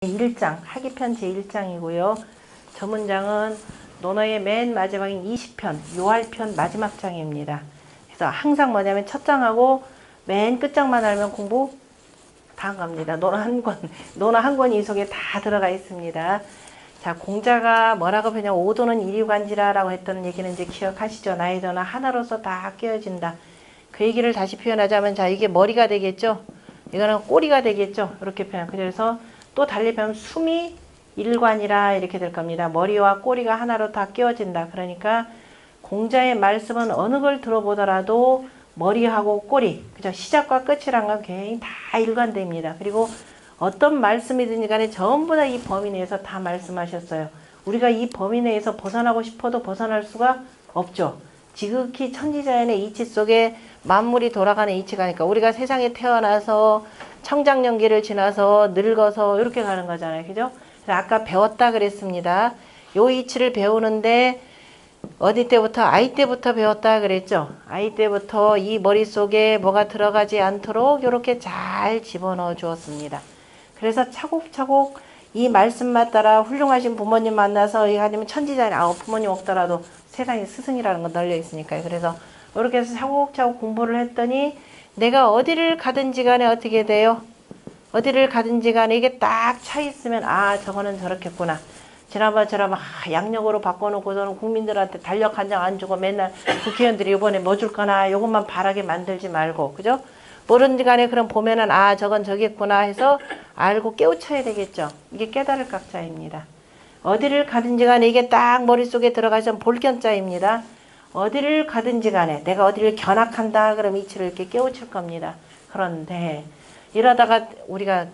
1장, 하기편 제1장이고요. 저 문장은 논어의 맨 마지막인 20편, 요할편 마지막 장입니다. 그래서 항상 뭐냐면 첫 장하고 맨 끝장만 알면 공부 다 한 겁니다. 논어 한 권이 이 속에 다 들어가 있습니다. 자, 공자가 뭐라고 표현, 오도는 이리관지라라고 했던 얘기는 이제 기억하시죠? 나의 전화 하나로서 다 깨어진다. 그 얘기를 다시 표현하자면, 자, 이게 머리가 되겠죠? 이거는 꼬리가 되겠죠? 이렇게 표현. 그래서 또 달리 표현하면 숨이 일관이라 이렇게 될 겁니다. 머리와 꼬리가 하나로 다 깨어진다. 그러니까 공자의 말씀은 어느 걸 들어보더라도 머리하고 꼬리, 그죠? 시작과 끝이란 건 굉장히 다 일관됩니다. 그리고 어떤 말씀이든지 간에 전부 다 이 범위 내에서 다 말씀하셨어요. 우리가 이 범위 내에서 벗어나고 싶어도 벗어날 수가 없죠. 지극히 천지자연의 이치 속에 만물이 돌아가는 이치가니까 우리가 세상에 태어나서 청장년기를 지나서 늙어서 이렇게 가는 거잖아요. 그죠? 그래서 아까 배웠다 그랬습니다. 요 이치를 배우는데 어디 때부터? 아이 때부터 배웠다 그랬죠. 아이 때부터 이 머릿속에 뭐가 들어가지 않도록 이렇게 잘 집어넣어 주었습니다. 그래서 차곡차곡 이 말씀만 따라 훌륭하신 부모님 만나서 아니면 천지자연, 부모님 없더라도 세상에 스승이라는 건 널려 있으니까요. 그래서 이렇게 해서 차곡차곡 공부를 했더니 내가 어디를 가든지 간에 어떻게 돼요? 어디를 가든지 간에 이게 딱 차 있으면 저거는 저렇겠구나. 지난번처럼 양력으로 바꿔놓고서는 국민들한테 달력 한 장 안 주고 맨날 국회의원들이 이번에 뭐 줄 거나 요것만 바라게 만들지 말고, 그죠? 뭐든지 간에 그럼 보면은 저건 저겠구나 해서 알고 깨우쳐야 되겠죠. 이게 깨달을 각자입니다. 어디를 가든지 간에 이게 딱 머릿속에 들어가서 볼견자입니다. 어디를 가든지 간에 내가 어디를 견학한다 그럼 이치를 이렇게 깨우칠 겁니다. 그런데 이러다가 우리가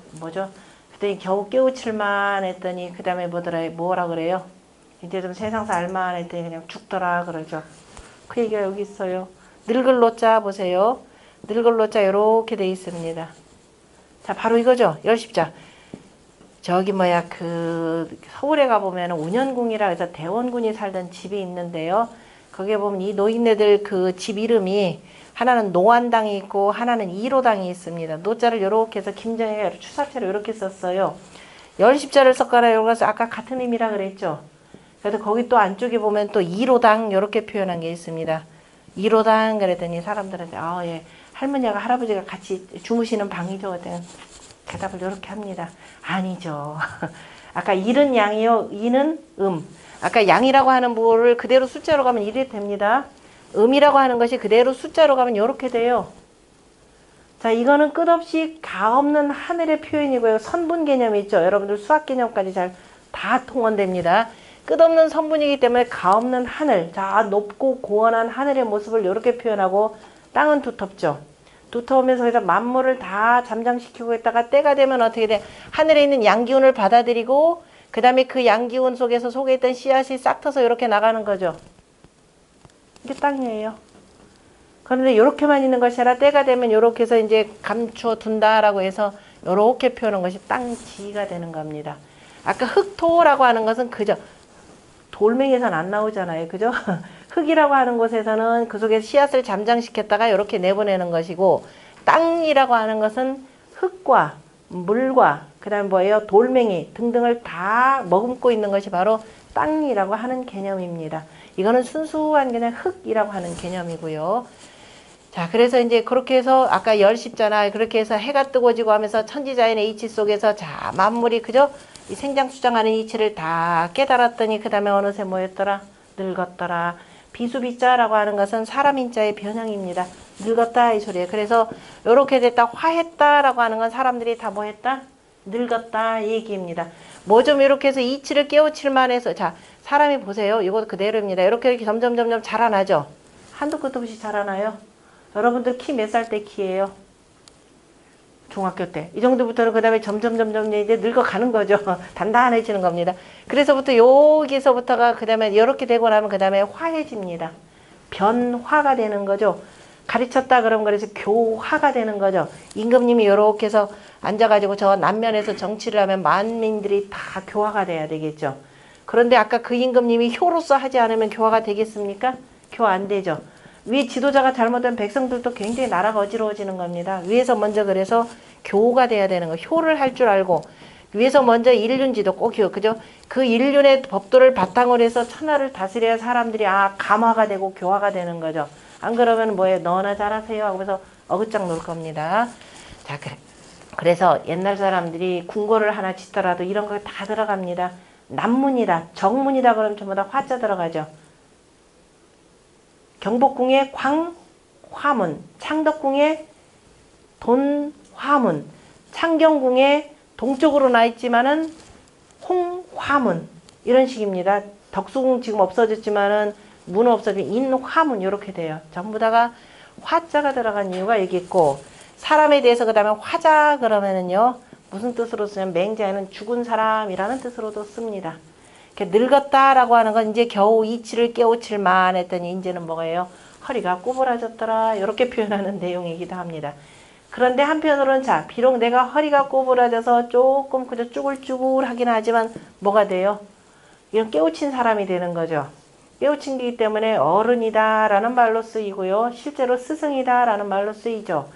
그랬더니 겨우 깨우칠만 했더니 그 다음에 뭐라 그래요? 이제 좀 세상사 알만 했더니 그냥 죽더라 그러죠. 그 얘기가 여기 있어요. 늙을 노자 보세요. 늙을 노자 이렇게 돼 있습니다. 자, 바로 이거죠. 열십자. 저기 서울에 가보면 운현궁이라 해서 대원군이 살던 집이 있는데요. 거기에 보면 이 노인네들 그 집 이름이 하나는 노안당이 있고 하나는 이로당이 있습니다. 노자를 이렇게 해서 김정희가 추사체로 이렇게 썼어요. 열십자를 썼거나 이런 것은 아까 같은 의미라 그랬죠. 그래서 거기 또 안쪽에 보면 또 이로당 이렇게 표현한 게 있습니다. 이로당 그랬더니 사람들한테 예, 할머니하고 할아버지가 같이 주무시는 방이죠. 그랬더니 대답을 이렇게 합니다. 아니죠. 아까 일은 양이요, 이는 아까 양이라고 하는 부호를 그대로 숫자로 가면 일이 됩니다. 이라고 하는 것이 그대로 숫자로 가면 이렇게 돼요. 자, 이거는 끝없이 가없는 하늘의 표현이고요. 선분 개념이 있죠. 여러분들 수학 개념까지 다 통원됩니다. 끝없는 선분이기 때문에 가없는 하늘, 자, 높고 고원한 하늘의 모습을 이렇게 표현하고 땅은 두텁죠. 두터우면서 그래서 만물을 다 잠잠시키고 있다가 때가 되면 어떻게 돼? 하늘에 있는 양기운을 받아들이고 그 다음에 그 양기운 속에 있던 씨앗이 싹 터서 이렇게 나가는 거죠. 이게 땅이에요. 그런데 이렇게만 있는 것이 아니라 때가 되면 이렇게 해서 이제 감추어 둔다라고 해서 이렇게 표현한 것이 땅지가 되는 겁니다. 아까 흙토라고 하는 것은 그죠? 돌멩이에서는 안 나오잖아요. 그죠? 흙이라고 하는 곳에서는 그 속에 씨앗을 잠장시켰다가 이렇게 내보내는 것이고, 땅이라고 하는 것은 흙과 물과 그 다음에 뭐예요? 돌멩이 등등을 다 머금고 있는 것이 바로 땅이라고 하는 개념입니다. 이거는 순수한 그냥 흙이라고 하는 개념이고요. 자, 그래서 이제 그렇게 해서 아까 열십자나 그렇게 해서 해가 뜨고 지고 하면서 천지자연의 이치 속에서 자, 만물이 그죠? 이 생장수장하는 이치를 다 깨달았더니 그 다음에 어느새 뭐였더라? 늙었더라. 비수비자라고 하는 것은 사람 인자의 변형입니다. 늙었다 이 소리예요. 그래서 이렇게 됐다 화했다라고 하는 건 사람들이 다 뭐했다? 늙었다 이 얘기입니다. 뭐 좀 이렇게 해서 이치를 깨우칠만 해서 자, 사람이 보세요. 이거 그대로입니다. 이렇게 점점 자라나죠. 한도 끝도 없이 자라나요. 여러분들 키 몇 살 때 키예요? 중학교 때. 이 정도부터는 그 다음에 점점 이제 늙어가는 거죠. 단단해지는 겁니다. 그래서부터 여기서부터가 그 다음에 이렇게 되고 나면 그 다음에 화해집니다. 변화가 되는 거죠. 가르쳤다 그러면 그래서 교화가 되는 거죠. 임금님이 이렇게 해서 앉아가지고 저 남면에서 정치를 하면 만민들이 다 교화가 돼야 되겠죠. 그런데 아까 그 임금님이 효로서 하지 않으면 교화가 되겠습니까? 교화 안 되죠. 위 지도자가 잘못된 백성들도 굉장히 나라가 어지러워지는 겁니다. 위에서 먼저 그래서 교가 돼야 되는 거. 효를 할 줄 알고 위에서 먼저 일륜지도 꼭이요. 그죠? 그 일륜의 법도를 바탕으로 해서 천하를 다스려야 사람들이 감화가 되고 교화가 되는 거죠. 안 그러면 뭐예요? 너나 잘하세요 하면서 어긋장 놓을 겁니다. 자, 그래서 옛날 사람들이 궁궐을 하나 짓더라도 이런 거 다 들어갑니다. 남문이다, 정문이다 그러면 전부 다 화자 들어가죠. 경복궁의 광화문, 창덕궁의 돈화문, 창경궁의 동쪽으로 나 있지만은 홍화문 이런 식입니다. 덕수궁 지금 없어졌지만은 문 없어지면 인화문 이렇게 돼요. 전부 다가 화자가 들어간 이유가 여기 있고 사람에 대해서 그 다음에 화자 그러면은요 무슨 뜻으로 쓰냐면 맹자에는 죽은 사람이라는 뜻으로도 씁니다. 늙었다라고 하는 건 이제 겨우 이치를 깨우칠만 했더니 이제는 뭐예요? 허리가 꼬부라졌더라 이렇게 표현하는 내용이기도 합니다. 그런데 한편으로는 자 비록 내가 허리가 꼬부라져서 조금 그저 쭈글쭈글하긴 하지만 뭐가 돼요? 이런 깨우친 사람이 되는 거죠. 깨우친 거기 때문에 어른이다 라는 말로 쓰이고요. 실제로 스승이다 라는 말로 쓰이죠.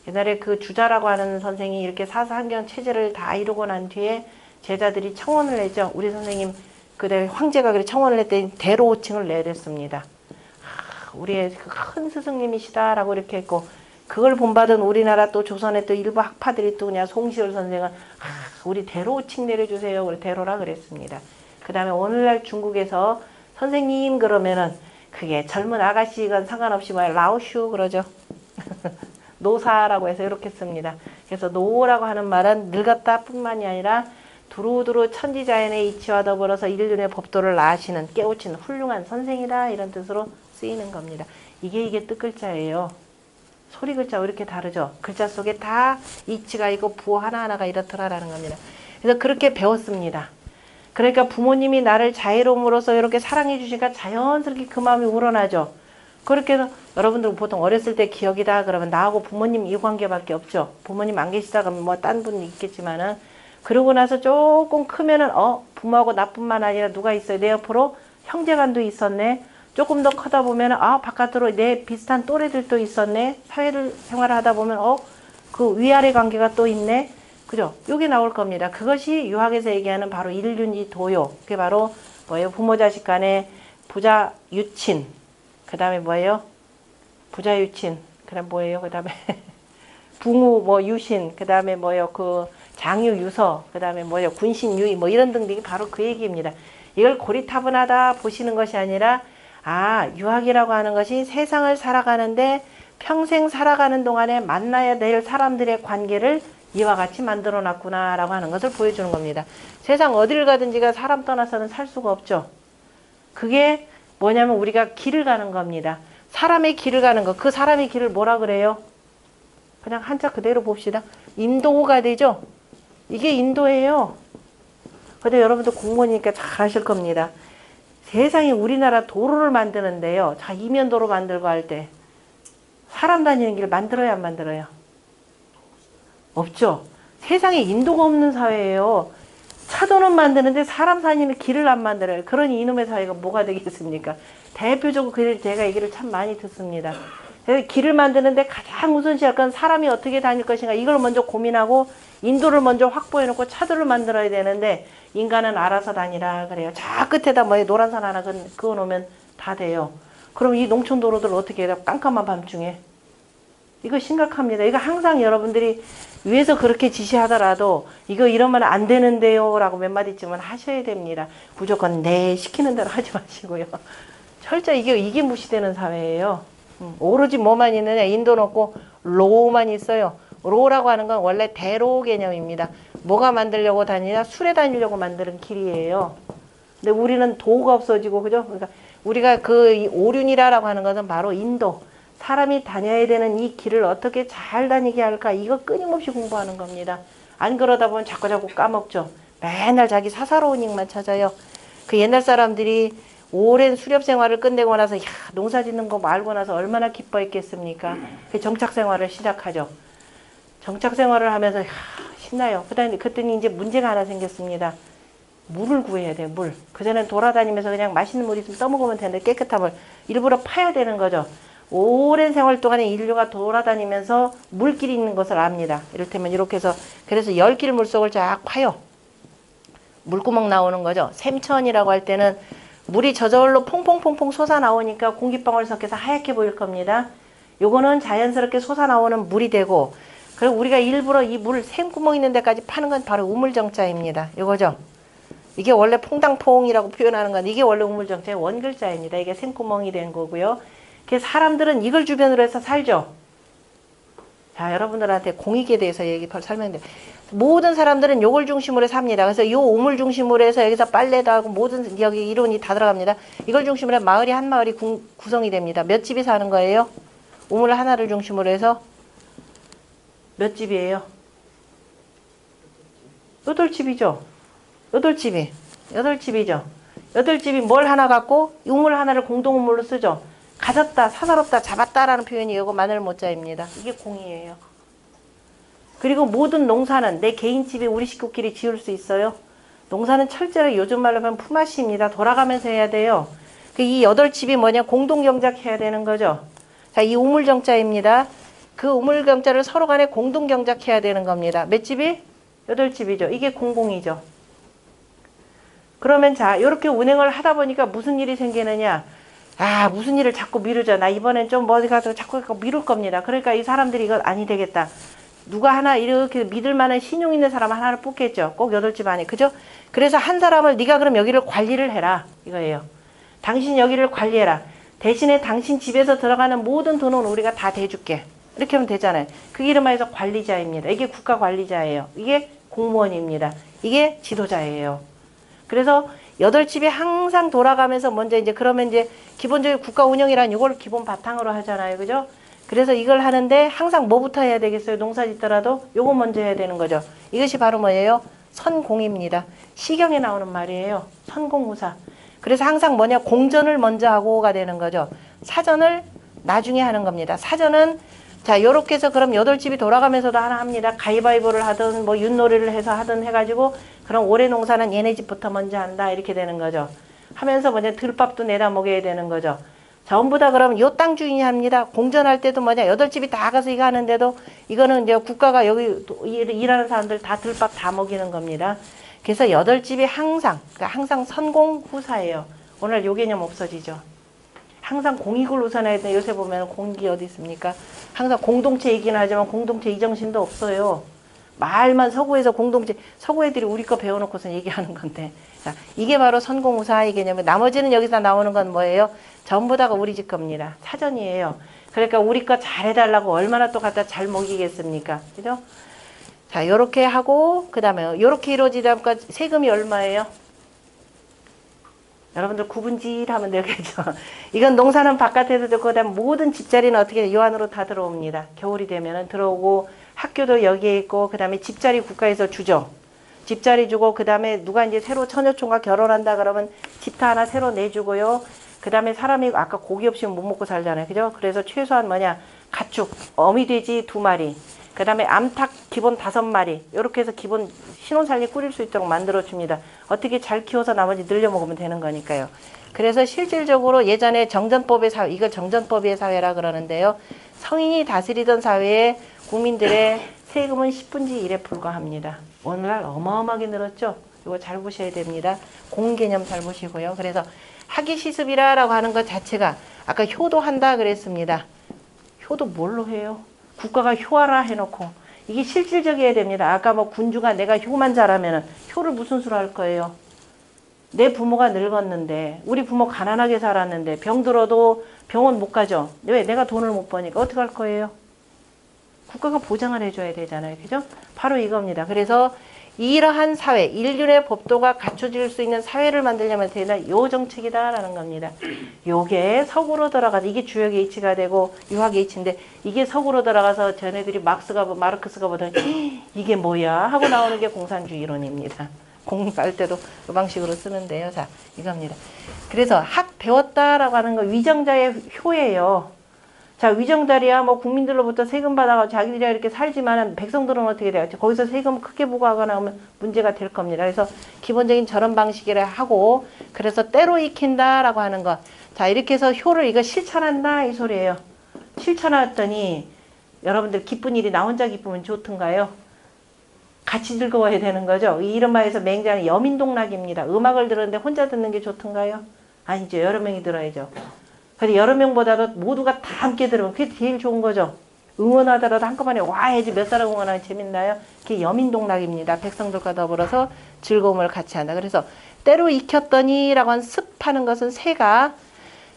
옛날에 그 주자라고 하는 선생이 이렇게 사사한경 체제를 다 이루고 난 뒤에 제자들이 청원을 했죠. 우리 선생님 그때 황제가 그래 청원을 했더니 대로호칭을 내렸습니다. 우리의 큰 스승님이시다라고 이렇게 했고 그걸 본받은 우리나라 또 조선의 또 일부 학파들이 또 그냥 송시열 선생은 우리 대로호칭 내려주세요. 그래 대로라 그랬습니다. 그 다음에 오늘날 중국에서 선생님 그러면은 그게 젊은 아가씨건 상관없이 뭐 라오슈 그러죠. 노사라고 해서 이렇게 씁니다. 그래서 노라고 하는 말은 늙었다 뿐만이 아니라 두루두루 천지자연의 이치와 더불어서 인륜의 법도를 아시는 깨우친 훌륭한 선생이다 이런 뜻으로 쓰이는 겁니다. 이게 뜻글자예요. 소리 글자와 이렇게 다르죠. 글자 속에 다 이치가 있고 부호 하나하나가 이렇더라라는 겁니다. 그래서 그렇게 배웠습니다. 그러니까 부모님이 나를 자애로움으로써 이렇게 사랑해 주시니까 자연스럽게 그 마음이 우러나죠. 그렇게 해서 여러분들 보통 어렸을 때 기억이다 그러면 나하고 부모님 이 관계밖에 없죠. 부모님 안 계시다 그러면 뭐 딴 분 있겠지만은 그러고 나서 조금 크면은 부모하고 나뿐만 아니라 누가 있어요. 내 옆으로 형제간도 있었네. 조금 더 커다 보면은 바깥으로 내 비슷한 또래들도 있었네. 사회를 생활을 하다 보면 그 위아래 관계가 또 있네. 그죠? 요게 나올 겁니다. 그것이 유학에서 얘기하는 바로 일륜이 도요. 그게 바로 뭐예요? 부모 자식 간에 부자 유친. 그 다음에 뭐예요? 부자 유친. 그 다음 뭐예요? 그 다음에 붕우 뭐 유신. 그 다음에 뭐예요? 그 장유 유서. 그 다음에 뭐예요? 군신 유의. 뭐 이런 등등이 바로 그 얘기입니다. 이걸 고리타분하다 보시는 것이 아니라 유학이라고 하는 것이 세상을 살아가는데 평생 살아가는 동안에 만나야 될 사람들의 관계를 이와 같이 만들어 놨구나 라고 하는 것을 보여주는 겁니다. 세상 어딜 가든지가 사람 떠나서는 살 수가 없죠. 그게 뭐냐면 우리가 길을 가는 겁니다. 사람의 길을 가는 거. 그 사람의 길을 뭐라 그래요? 그냥 한자 그대로 봅시다. 인도가 되죠. 이게 인도예요. 근데 여러분도 공무원이니까 잘 아실 겁니다. 세상에 우리나라 도로를 만드는데요. 자, 이면도로 만들고 할 때 사람 다니는 길 만들어야 안 만들어요? 없죠. 세상에 인도가 없는 사회예요. 차도는 만드는데 사람 다니는 길을 안 만들어요. 그러니 이놈의 사회가 뭐가 되겠습니까? 대표적으로 제가 얘기를 참 많이 듣습니다. 그래서 길을 만드는데 가장 우선시할 건 사람이 어떻게 다닐 것인가 이걸 먼저 고민하고 인도를 먼저 확보해 놓고 차도를 만들어야 되는데 인간은 알아서 다니라 그래요. 저 끝에다 뭐 노란선 하나 그어 놓으면 다 돼요. 그럼 이 농촌도로들 어떻게 해요? 깜깜한 밤중에. 이거 심각합니다. 이거 항상 여러분들이 위에서 그렇게 지시하더라도 이거 이러면 안 되는데요 라고 몇 마디쯤은 하셔야 됩니다. 무조건 네 시키는 대로 하지 마시고요. 철저히 이게 무시되는 사회예요. 오로지 뭐만 있느냐 인도는 없고 로만 있어요. 로라고 하는 건 원래 대로 개념입니다. 뭐가 만들려고 다니냐? 술에 다니려고 만드는 길이에요. 근데 우리는 도가 없어지고 그죠? 그러니까 우리가 그 오륜이라고 하는 것은 바로 인도. 사람이 다녀야 되는 이 길을 어떻게 잘 다니게 할까? 이거 끊임없이 공부하는 겁니다. 안 그러다 보면 자꾸 까먹죠. 맨날 자기 사사로운 일만 찾아요. 그 옛날 사람들이 오랜 수렵 생활을 끝내고 나서 농사 짓는 거 알고 나서 얼마나 기뻐했겠습니까? 그 정착 생활을 시작하죠. 정착 생활을 하면서 신나요. 그랬더니 이제 문제가 하나 생겼습니다. 물을 구해야 돼요. 물. 그전엔 돌아다니면서 그냥 맛있는 물 있으면 떠먹으면 되는데 깨끗한 물. 일부러 파야 되는 거죠. 오랜 생활 동안에 인류가 돌아다니면서 물길이 있는 것을 압니다. 이를테면 이렇게 해서 그래서 10길 물속을 쫙 파요. 물구멍 나오는 거죠. 샘천이라고 할 때는 물이 저절로 퐁퐁퐁퐁 솟아 나오니까 공기방울 섞여서 하얗게 보일 겁니다. 요거는 자연스럽게 솟아 나오는 물이 되고, 그리고 우리가 일부러 이 물 샘구멍 있는 데까지 파는 건 바로 우물정자입니다. 요거죠. 이게 원래 퐁당퐁이라고 표현하는 건 이게 원래 우물정자의 원글자입니다. 이게 샘구멍이 된 거고요. 그래서 사람들은 이걸 주변으로 해서 살죠. 자, 여러분들한테 공익에 대해서 설명드려요. 모든 사람들은 요걸 중심으로 삽니다. 그래서 요 우물 중심으로 해서 여기서 빨래도 하고 모든 여기 이론이 다 들어갑니다. 이걸 중심으로 해서 마을이 한 마을이 구성이 됩니다. 몇 집이 사는 거예요? 우물 하나를 중심으로 해서 몇 집이에요? 8집이죠. 8집이. 8집이죠. 8집이 뭘 하나 갖고 우물 하나를 공동우물로 쓰죠. 가졌다, 사사롭다, 잡았다라는 표현이 이거 마늘 모자입니다. 이게 공이에요. 그리고 모든 농사는 내 개인 집에 우리 식구끼리 지을 수 있어요. 농사는 철저하게 요즘 말로 하면 품앗이입니다. 돌아가면서 해야 돼요. 이 8집이 뭐냐? 공동경작해야 되는 거죠. 자, 이 우물정자입니다. 그 우물정자를 서로 간에 공동경작해야 되는 겁니다. 몇 집이? 8집이죠. 이게 공공이죠. 그러면 자, 이렇게 운행을 하다 보니까 무슨 일이 생기느냐? 아, 무슨 일을 자꾸 미루자. 나 이번엔 좀 어디 가서 자꾸 미룰 겁니다. 그러니까 이 사람들이 이거 아니 되겠다. 누가 하나 이렇게 믿을 만한 신용 있는 사람 하나를 뽑겠죠. 꼭 8집 안에. 그죠? 그래서 한 사람을 네가 그럼 여기를 관리를 해라. 이거예요. 당신 여기를 관리해라. 대신에 당신 집에서 들어가는 모든 돈은 우리가 다 대줄게. 이렇게 하면 되잖아요. 그 이름하여서 관리자입니다. 이게 국가관리자예요. 이게 공무원입니다. 이게 지도자예요. 그래서 8집이 항상 돌아가면서 먼저 이제 그러면 이제 기본적인 국가 운영이란 이걸 기본 바탕으로 하잖아요. 그죠? 그래서 이걸 하는데 항상 뭐부터 해야 되겠어요? 농사 짓더라도 요거 먼저 해야 되는 거죠. 이것이 바로 뭐예요? 선공입니다. 시경에 나오는 말이에요. 선공후사. 그래서 항상 뭐냐? 공전을 먼저 하고가 되는 거죠. 사전을 나중에 하는 겁니다. 사전은 자, 요렇게 해서 그럼 8집이 돌아가면서도 하나 합니다. 가위바위보를 하든 뭐 윷놀이를 해서 하든 해가지고 그럼 올해 농사는 얘네 집부터 먼저 한다. 이렇게 되는 거죠. 하면서 뭐냐? 들밥도 내다 먹여야 되는 거죠. 전부 다 그럼 요 땅 주인이 합니다. 공전할 때도 뭐냐? 8집이 다 가서 이거 하는데도 이거는 이제 국가가 여기 일하는 사람들 다 들밥 다 먹이는 겁니다. 그래서 8집이 항상, 그러니까 항상 선공후사예요. 오늘 요 개념 없어지죠. 항상 공익을 우선해야 돼. 요새 보면 공익이 어디 있습니까? 항상 공동체이긴 하지만 공동체 이정신도 없어요. 말만 서구에서 공동체, 서구 애들이 우리 거 배워놓고서 얘기하는 건데. 자, 이게 바로 선공후사의 개념이에요. 나머지는 여기서 나오는 건 뭐예요? 전부 다가 우리 집 겁니다. 사전이에요. 그러니까 우리 거 잘해달라고 얼마나 또 갖다 잘 먹이겠습니까? 그죠? 자, 요렇게 하고, 그 다음에 요렇게 이루어지다 보니까 세금이 얼마예요? 여러분들 구분질 하면 되겠죠. 이건 농사는 바깥에서 듣고 그다음 모든 집자리는 어떻게 요 안으로 다 들어옵니다. 겨울이 되면은 들어오고 학교도 여기에 있고 그다음에 집자리 국가에서 주죠. 집자리 주고 그다음에 누가 이제 새로 처녀총각 결혼한다 그러면 집터 하나 새로 내주고요. 그다음에 사람이 아까 고기 없이는 못 먹고 살잖아요. 그죠? 그래서 최소한 뭐냐? 가축, 어미돼지 2마리. 그 다음에 암탉 기본 5마리 이렇게 해서 기본 신혼살림 꾸릴 수 있도록 만들어줍니다. 어떻게 잘 키워서 나머지 늘려 먹으면 되는 거니까요. 그래서 실질적으로 예전에 정전법의 사회, 이걸 정전법의 사회라 그러는데요. 성인이 다스리던 사회에 국민들의 세금은 10분의 1에 불과합니다. 오늘날 어마어마하게 늘었죠. 이거 잘 보셔야 됩니다. 공개념 잘 보시고요. 그래서 학위시습이라고 하는 것 자체가 아까 효도한다 그랬습니다. 효도 뭘로 해요? 국가가 효하라 해놓고 이게 실질적이어야 됩니다. 아까 뭐 군주가 내가 효만 잘하면 효를 무슨 수로 할 거예요? 내 부모가 늙었는데 우리 부모 가난하게 살았는데 병들어도 병원 못 가죠. 왜? 내가 돈을 못 버니까 어떻게 할 거예요? 국가가 보장을 해줘야 되잖아요. 그죠? 바로 이겁니다. 그래서 이러한 사회, 인륜의 법도가 갖춰질 수 있는 사회를 만들려면 되는 요 정책이다라는 겁니다. 요게 서구로 들어가서 이게 주역 H가 되고 유학 H인데 이게 서구로 들어가서 쟤네들이 마르크스가 보더니 이게 뭐야 하고 나오는 게 공산주의 이론입니다. 공부할 때도 이 방식으로 쓰는데요. 자, 이겁니다. 그래서 학 배웠다라고 하는 거 위정자의 효예요. 자, 위정자리야 뭐 국민들로부터 세금 받아가지고 자기들이 이렇게 살지만 백성들은 어떻게 돼요? 거기서 세금 크게 부과하거나 하면 문제가 될 겁니다. 그래서 기본적인 저런 방식이라 하고 그래서 때로 익힌다라고 하는 것. 자, 이렇게 해서 효를 이거 실천한다 이 소리예요. 실천했더니 여러분들 기쁜 일이 나 혼자 기쁘면 좋던가요? 같이 즐거워야 되는 거죠. 이름하여서 맹자는 여민동락입니다. 음악을 들었는데 혼자 듣는 게 좋던가요? 아니죠. 여러 명이 들어야죠. 근데 여러 명보다도 모두가 다 함께 들으면 그게 제일 좋은 거죠. 응원하더라도 한꺼번에 와 해야지 몇 사람 응원하면 재밌나요? 그게 여민동락입니다. 백성들과 더불어서 즐거움을 같이 한다. 그래서 때로 익혔더니 라고 한 습하는 것은 새가,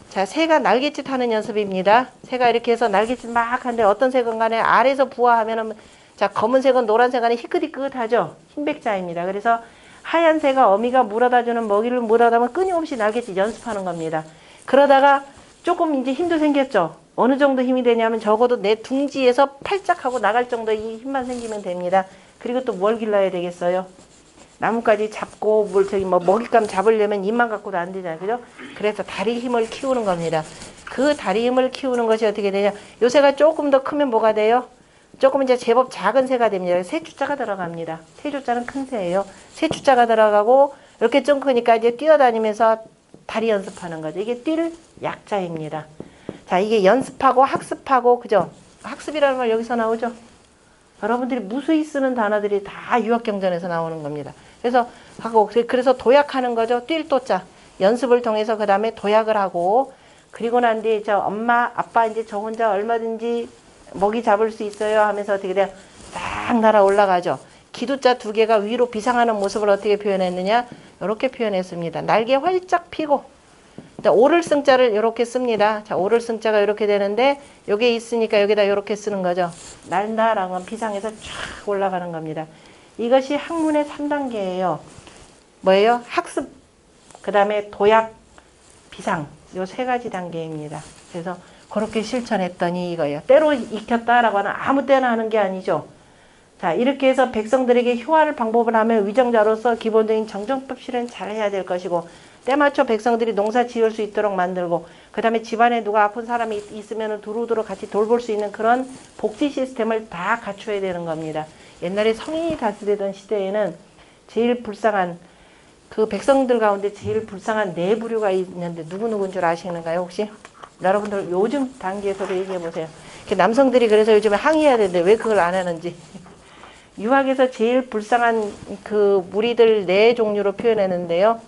자, 새가 날갯짓 하는 연습입니다. 새가 이렇게 해서 날갯짓 막 하는데 어떤 새건 간에 아래에서 부화하면은, 자, 검은색은 노란색 안에 희끗희끗하죠. 흰백자입니다. 그래서 하얀 새가 어미가 물어다 주는 먹이를 물어다면 끊임없이 날갯짓 연습하는 겁니다. 그러다가 조금 이제 힘도 생겼죠. 어느 정도 힘이 되냐면 적어도 내 둥지에서 팔짝 하고 나갈 정도의 힘만 생기면 됩니다. 그리고 또 뭘 길러야 되겠어요? 나뭇가지 잡고 먹잇감 잡으려면 입만 갖고도 안 되잖아요. 그죠? 그래서 다리 힘을 키우는 겁니다. 그 다리 힘을 키우는 것이 어떻게 되냐? 요 새가 조금 더 크면 뭐가 돼요? 조금 이제 제법 작은 새가 됩니다. 새주자가 들어갑니다. 새주자는 큰 새예요. 새주자가 들어가고 이렇게 좀 크니까 이제 뛰어다니면서 다리 연습하는 거죠. 이게 뛸 약자입니다. 자, 이게 연습하고 학습하고, 그죠? 학습이라는 말 여기서 나오죠? 여러분들이 무수히 쓰는 단어들이 다 유학경전에서 나오는 겁니다. 그래서 도약하는 거죠. 뛸 도자. 연습을 통해서 그 다음에 도약을 하고, 그리고 난 뒤에 엄마, 아빠 이제 저 혼자 얼마든지 먹이 잡을 수 있어요 하면서 어떻게 돼요? 딱 날아 올라가죠. 기두자 두 개가 위로 비상하는 모습을 어떻게 표현했느냐? 이렇게 표현했습니다. 날개 활짝 피고, 자, 오를 승자를 이렇게 씁니다. 자, 오를 승자가 이렇게 되는데 여기에 있으니까 여기다 이렇게 쓰는 거죠. 날다라는 건 비상해서 쫙 올라가는 겁니다. 이것이 학문의 3단계예요. 뭐예요? 학습, 그 다음에 도약, 비상. 요 세 가지 단계입니다. 그래서 그렇게 실천했더니 이거예요. 때로 익혔다라고 하는 아무 때나 하는 게 아니죠. 자, 이렇게 해서 백성들에게 효하를 방법을 하면 위정자로서 기본적인 정정법 실현 잘 해야 될 것이고, 때맞춰 백성들이 농사 지을 수 있도록 만들고, 그 다음에 집안에 누가 아픈 사람이 있으면 두루두루 같이 돌볼 수 있는 그런 복지 시스템을 다 갖춰야 되는 겁니다. 옛날에 성인이 다스리던 시대에는 제일 불쌍한, 그 백성들 가운데 제일 불쌍한 네 부류가 있는데 누구누구인 줄 아시는가요, 혹시? 여러분들 요즘 단계에서도 얘기해 보세요. 남성들이 그래서 요즘에 항의해야 되는데 왜 그걸 안 하는지. 유학에서 제일 불쌍한 그 무리들 네 종류로 표현했는데요.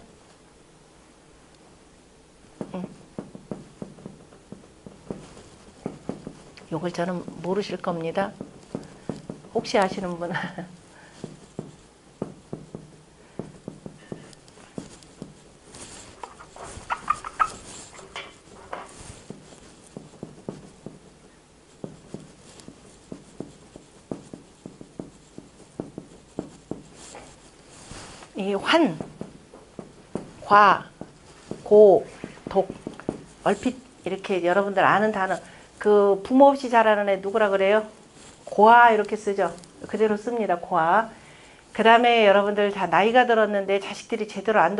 요걸 저는 모르실 겁니다. 혹시 아시는 분? 이 환, 과, 고, 독, 얼핏 이렇게 여러분들 아는 단어, 그 부모 없이 자라는 애 누구라 그래요? 고아 이렇게 쓰죠. 그대로 씁니다. 고아. 그 다음에 여러분들 다 나이가 들었는데 자식들이 제대로 안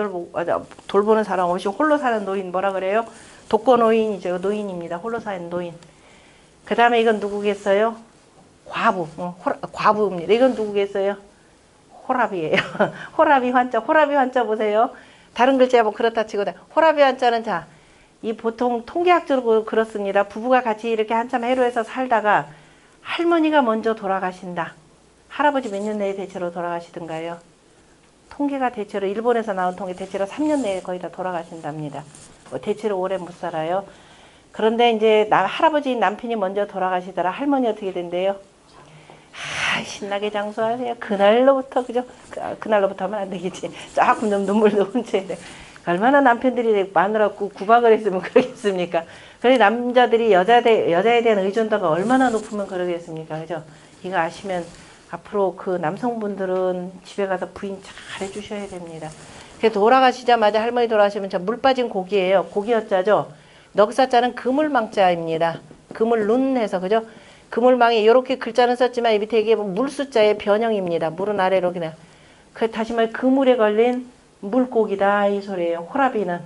돌보는 사람 없이 홀로 사는 노인 뭐라 그래요? 독거노인이죠. 노인입니다. 홀로 사는 노인. 그 다음에 이건 누구겠어요? 과부. 과부입니다. 이건 누구겠어요? 호랍이에요. 호랍이 환자. 호랍이 환자 보세요. 다른 글자 뭐 그렇다 치고 호랍이 환자는 자, 이 보통 통계학적으로 그렇습니다. 부부가 같이 이렇게 한참 해로해서 살다가 할머니가 먼저 돌아가신다. 할아버지 몇 년 내에 대체로 돌아가시던가요? 통계가 대체로 일본에서 나온 통계 대체로 3년 내에 거의 다 돌아가신답니다. 대체로 오래 못 살아요. 그런데 이제 할아버지 남편이 먼저 돌아가시더라. 할머니 어떻게 된대요? 신나게 장수하세요. 그날로부터, 그죠? 그날로부터 하면 안 되겠지. 조금 좀 눈물도 훔쳐야 돼. 얼마나 남편들이 마누라 구박을 했으면 그러겠습니까? 그래, 남자들이 여자에 대한 의존도가 얼마나 높으면 그러겠습니까? 그죠? 이거 아시면 앞으로 그 남성분들은 집에 가서 부인 잘 해주셔야 됩니다. 그래서 돌아가시자마자 할머니 돌아가시면 물 빠진 고기예요. 고기였자죠? 넉사자는 그물망자입니다. 그물룬 해서, 그죠? 그물망에 이렇게 글자는 썼지만 이 밑에 이게 물숫자의 변형입니다. 물은 아래로 그냥. 다시 말해 그물에 걸린 물고기다 이 소리예요. 호라비는.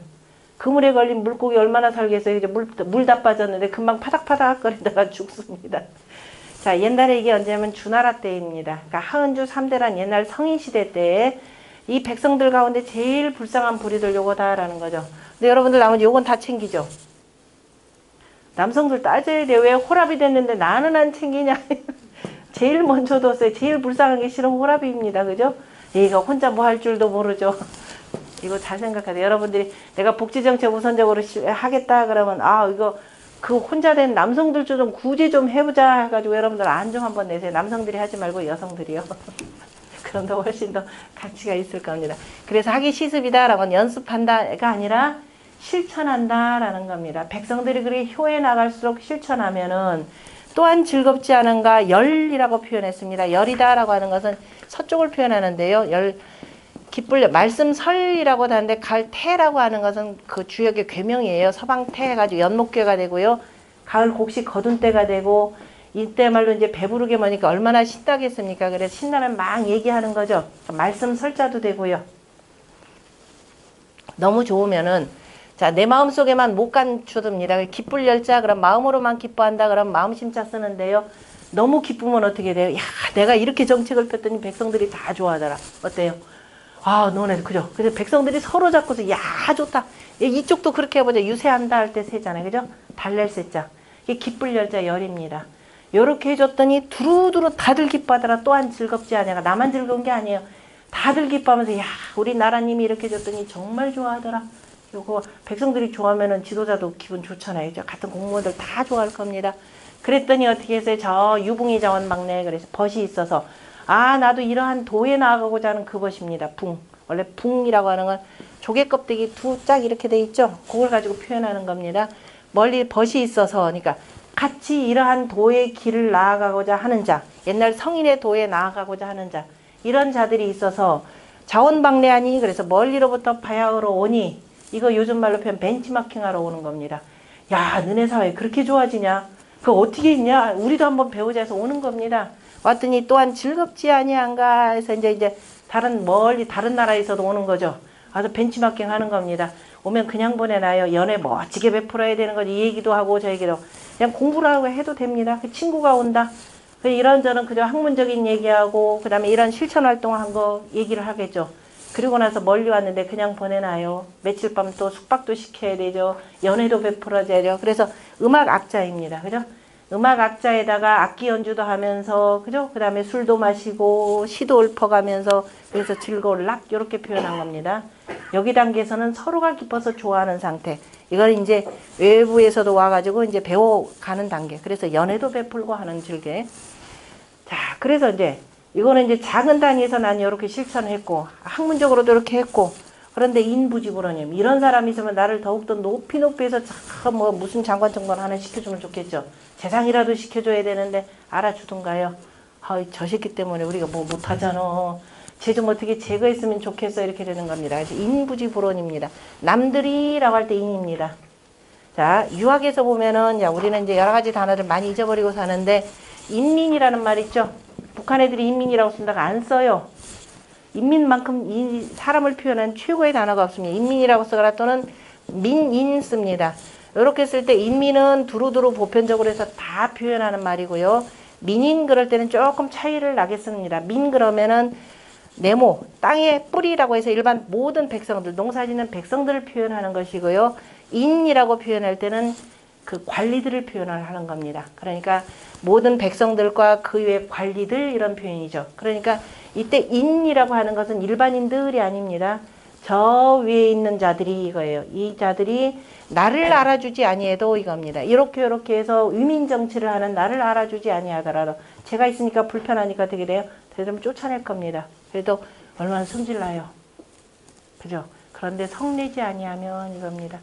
그물에 걸린 물고기 얼마나 살겠어요. 이제 물 다 빠졌는데 금방 파닥파닥 거리다가 죽습니다. 자, 옛날에 이게 언제냐면 주나라 때입니다. 그러니까 하은주 3대란 옛날 성인시대 때에 이 백성들 가운데 제일 불쌍한 부리들 요거다라는 거죠. 근데 여러분들 나머지 요건 다 챙기죠. 남성들 따져야 돼. 왜 호랍이 됐는데 나는 안 챙기냐. 제일 먼저 뒀어요. 제일 불쌍한 게 실은 호랍입니다. 그죠? 얘가 혼자 뭐 할 줄도 모르죠. 이거 잘 생각하세요. 여러분들이 내가 복지정책 우선적으로 하겠다 그러면 아 이거 그 혼자 된 남성들 좀 굳이 좀 해보자 해가지고 여러분들 안 좀 한번 내세요. 남성들이 하지 말고 여성들이요. 그럼 더 훨씬 더 가치가 있을 겁니다. 그래서 하기 시습이다라고는 연습한다가 아니라 실천한다라는 겁니다. 백성들이 그렇게 효에 나갈수록 실천하면은 또한 즐겁지 않은가 열이라고 표현했습니다. 열이다라고 하는 것은 서쪽을 표현하는데요. 기쁠 말씀설이라고 하는데 갈태라고 하는 것은 그 주역의 괴명이에요. 서방태 해가지고 연목괴가 되고요. 가을 곡식 거둔 때가 되고 이때말로 이제 배부르게 먹으니까 얼마나 신나겠습니까? 그래서 신나면 막 얘기하는 거죠. 말씀설자도 되고요. 너무 좋으면은 자, 내 마음속에만 못 감추듭니다. 기쁠 열자 그럼 마음으로만 기뻐한다 그럼 마음 심자 쓰는데요. 너무 기쁘면 어떻게 돼요? 야, 내가 이렇게 정책을 폈더니 백성들이 다 좋아하더라. 어때요? 아, 너네 그죠? 그래서 백성들이 서로 잡고서 야, 좋다. 이쪽도 그렇게 해보자. 유세한다 할 때 세잖아요. 그죠? 달랠 세자. 이게 기쁠 열자 열입니다. 요렇게 해줬더니 두루두루 다들 기뻐하더라. 또한 즐겁지 않아가 나만 즐거운 게 아니에요. 다들 기뻐하면서 야, 우리 나라님이 이렇게 해줬더니 정말 좋아하더라. 요거 백성들이 좋아하면은 지도자도 기분 좋잖아요. 같은 공무원들 다 좋아할 겁니다. 그랬더니 어떻게 했어요? 저 유붕이 자원 막내 그래서 벗이 있어서 아 나도 이러한 도에 나아가고자 하는 그 벗입니다. 붕. 원래 붕이라고 하는 건 조개 껍데기 두 짝 이렇게 돼 있죠. 그걸 가지고 표현하는 겁니다. 멀리 벗이 있어서 그러니까 같이 이러한 도의 길을 나아가고자 하는 자 옛날 성인의 도에 나아가고자 하는 자 이런 자들이 있어서 자원방래하니 그래서 멀리로부터 바야흐로 오니 이거 요즘 말로 표현 벤치마킹하러 오는 겁니다. 야 너네 사회 그렇게 좋아지냐? 그거 어떻게 있냐? 우리도 한번 배우자 해서 오는 겁니다. 왔더니 또한 즐겁지 아니한가 해서 이제 멀리 다른 나라에서도 오는 거죠. 와서 벤치마킹 하는 겁니다. 오면 그냥 보내놔요. 연애 멋지게 베풀어야 되는 거지. 이 얘기도 하고 저 얘기도. 그냥 공부를 하고 해도 됩니다. 그 친구가 온다. 이런저런 그저 학문적인 얘기하고 그 다음에 이런 실천 활동을 한 거 얘기를 하겠죠. 그리고 나서 멀리 왔는데 그냥 보내놔요. 며칠 밤 또 숙박도 시켜야 되죠. 연애도 베풀어야죠. 그래서 음악악자입니다. 그죠? 음악악자에다가 악기 연주도 하면서 그죠? 그 다음에 술도 마시고 시도 읊어가면서 그래서 즐거울 락 이렇게 표현한 겁니다. 여기 단계에서는 서로가 기뻐서 좋아하는 상태. 이걸 이제 외부에서도 와가지고 이제 배워가는 단계. 그래서 연애도 베풀고 하는 즐개. 자, 그래서 이제 이거는 이제 작은 단위에서 난 이렇게 실천했고 학문적으로도 이렇게 했고 그런데 인부지불원님 이런 사람이 있으면 나를 더욱더 높이 해서 뭐 무슨 장관 정관 하나 시켜주면 좋겠죠. 재상이라도 시켜줘야 되는데 알아주던가요. 저 새끼 때문에 우리가 뭐 못하잖아. 쟤 좀 어떻게 제거했으면 좋겠어 이렇게 되는 겁니다. 그래서 인부지불원입니다. 남들이라고 할 때 인입니다. 자 유학에서 보면은 야 우리는 이제 여러 가지 단어를 많이 잊어버리고 사는데 인민이라는 말 있죠. 북한 애들이 인민이라고 쓴다고 안 써요. 인민만큼 이 사람을 표현한 최고의 단어가 없습니다. 인민이라고 쓰거나 또는 민인 씁니다. 이렇게 쓸 때 인민은 두루두루 보편적으로 해서 다 표현하는 말이고요. 민인 그럴 때는 조금 차이를 나게 씁니다. 민 그러면은 네모, 땅의 뿌리라고 해서 일반 모든 백성들, 농사짓는 백성들을 표현하는 것이고요. 인이라고 표현할 때는 그 관리들을 표현을 하는 겁니다. 그러니까 모든 백성들과 그 외의 관리들 이런 표현이죠. 그러니까 이때 인이라고 하는 것은 일반인들이 아닙니다. 저 위에 있는 자들이 이거예요. 이 자들이 나를 알아주지 아니해도 이겁니다. 이렇게 해서 위민정치를 하는 나를 알아주지 아니하더라도 제가 있으니까 불편하니까 어떻게 돼요? 되도록 쫓아낼 겁니다. 그래도 얼마나 성질나요. 그죠? 그런데 성내지 아니하면 이겁니다.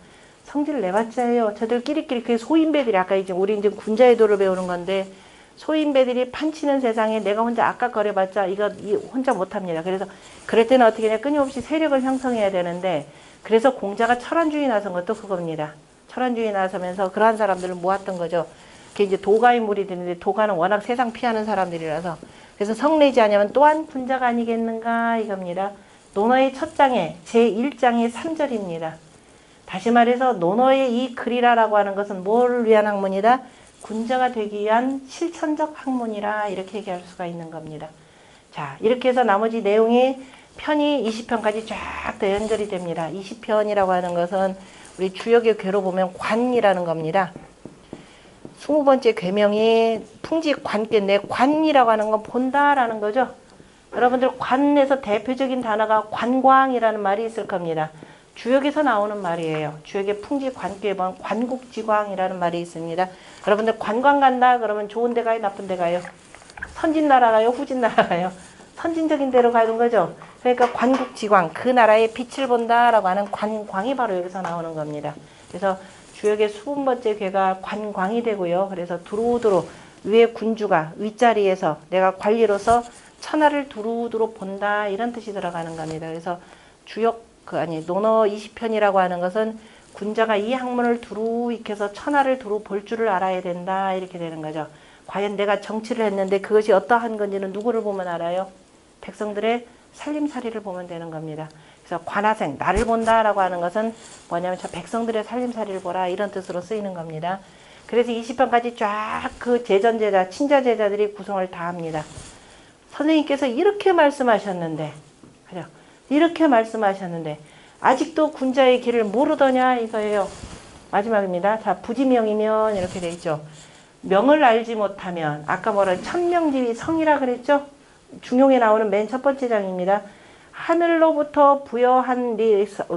성질 내봤자요. 저들끼리끼리 그 소인배들이 아까 이제 우리 이제 군자의도를 배우는 건데 소인배들이 판치는 세상에 내가 혼자 아까거려봤자 이거 혼자 못합니다. 그래서 그럴 때는 어떻게 해야 끊임없이 세력을 형성해야 되는데 그래서 공자가 철안주의 나선 것도 그겁니다. 철안주의 나서면서 그러한 사람들을 모았던 거죠. 그게 이제 도가의 무리들인데 도가는 워낙 세상 피하는 사람들이라서 그래서 성내지 않으면 또한 군자가 아니겠는가 이겁니다. 논어의 첫 장에 제1장의 3절입니다. 다시 말해서 논어의 이 글이라라고 하는 것은 뭘 위한 학문이다? 군자가 되기 위한 실천적 학문이라 이렇게 얘기할 수가 있는 겁니다. 자, 이렇게 해서 나머지 내용이 편이 20편까지 쫙 더 연결이 됩니다. 20편이라고 하는 것은 우리 주역의 괴로 보면 관이라는 겁니다. 20번째 계명이 풍지관께, 내 관이라고 하는 건 본다라는 거죠. 여러분들 관에서 대표적인 단어가 관광이라는 말이 있을 겁니다. 주역에서 나오는 말이에요. 주역의 풍지관께 보면 관국지광이라는 말이 있습니다. 여러분들 관광 간다 그러면 좋은 데 가요, 나쁜 데 가요? 선진나라 가요, 후진나라 가요? 선진적인 데로 가는 거죠. 그러니까 관국지광, 그 나라의 빛을 본다라고 하는 관광이 바로 여기서 나오는 겁니다. 그래서 주역의 20번째 괴가 관광이 되고요. 그래서 두루두루 위에 군주가 윗자리에서 내가 관리로서 천하를 두루두루 본다, 이런 뜻이 들어가는 겁니다. 그래서 주역 논어 20편이라고 하는 것은 군자가 이 학문을 두루 익혀서 천하를 두루 볼 줄을 알아야 된다, 이렇게 되는 거죠. 과연 내가 정치를 했는데 그것이 어떠한 건지는 누구를 보면 알아요? 백성들의 살림살이를 보면 되는 겁니다. 그래서 관하생, 나를 본다라고 하는 것은 뭐냐면 저 백성들의 살림살이를 보라, 이런 뜻으로 쓰이는 겁니다. 그래서 20편까지 쫙 그 제전제자, 친자제자들이 구성을 다 합니다. 선생님께서 이렇게 말씀하셨는데, 그죠? 이렇게 말씀하셨는데 아직도 군자의 길을 모르더냐, 이거예요. 마지막입니다. 자, 부지명이면 이렇게 돼 있죠. 명을 알지 못하면, 아까 뭐라 천명지위 성이라 그랬죠? 중용에 나오는 맨 첫 번째 장입니다. 하늘로부터 부여한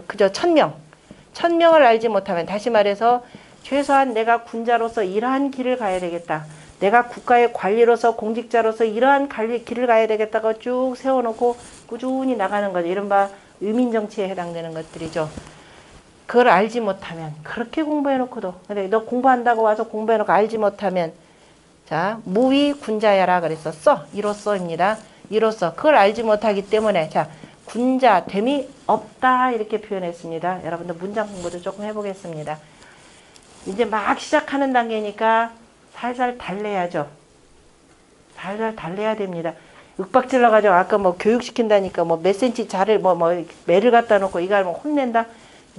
그저 천명을 알지 못하면, 다시 말해서 최소한 내가 군자로서 이러한 길을 가야 되겠다, 내가 국가의 관리로서 공직자로서 이러한 길을 가야 되겠다고 쭉 세워놓고 꾸준히 나가는 거죠. 이른바 의민정치에 해당되는 것들이죠. 그걸 알지 못하면, 그렇게 공부해놓고도, 근데 너 공부한다고 와서 공부해놓고 알지 못하면, 자, 무위 군자야라 그랬었어. 이로써입니다. 이로써. 그걸 알지 못하기 때문에, 자, 군자 됨이 없다, 이렇게 표현했습니다. 여러분들 문장 공부도 조금 해보겠습니다. 이제 막 시작하는 단계니까 살살 달래야죠. 살살 달래야 됩니다. 윽박질러가지고 아까 뭐 교육시킨다니까 뭐 몇 센치 자를 뭐 매를 갖다 놓고 이거 하면 혼낸다.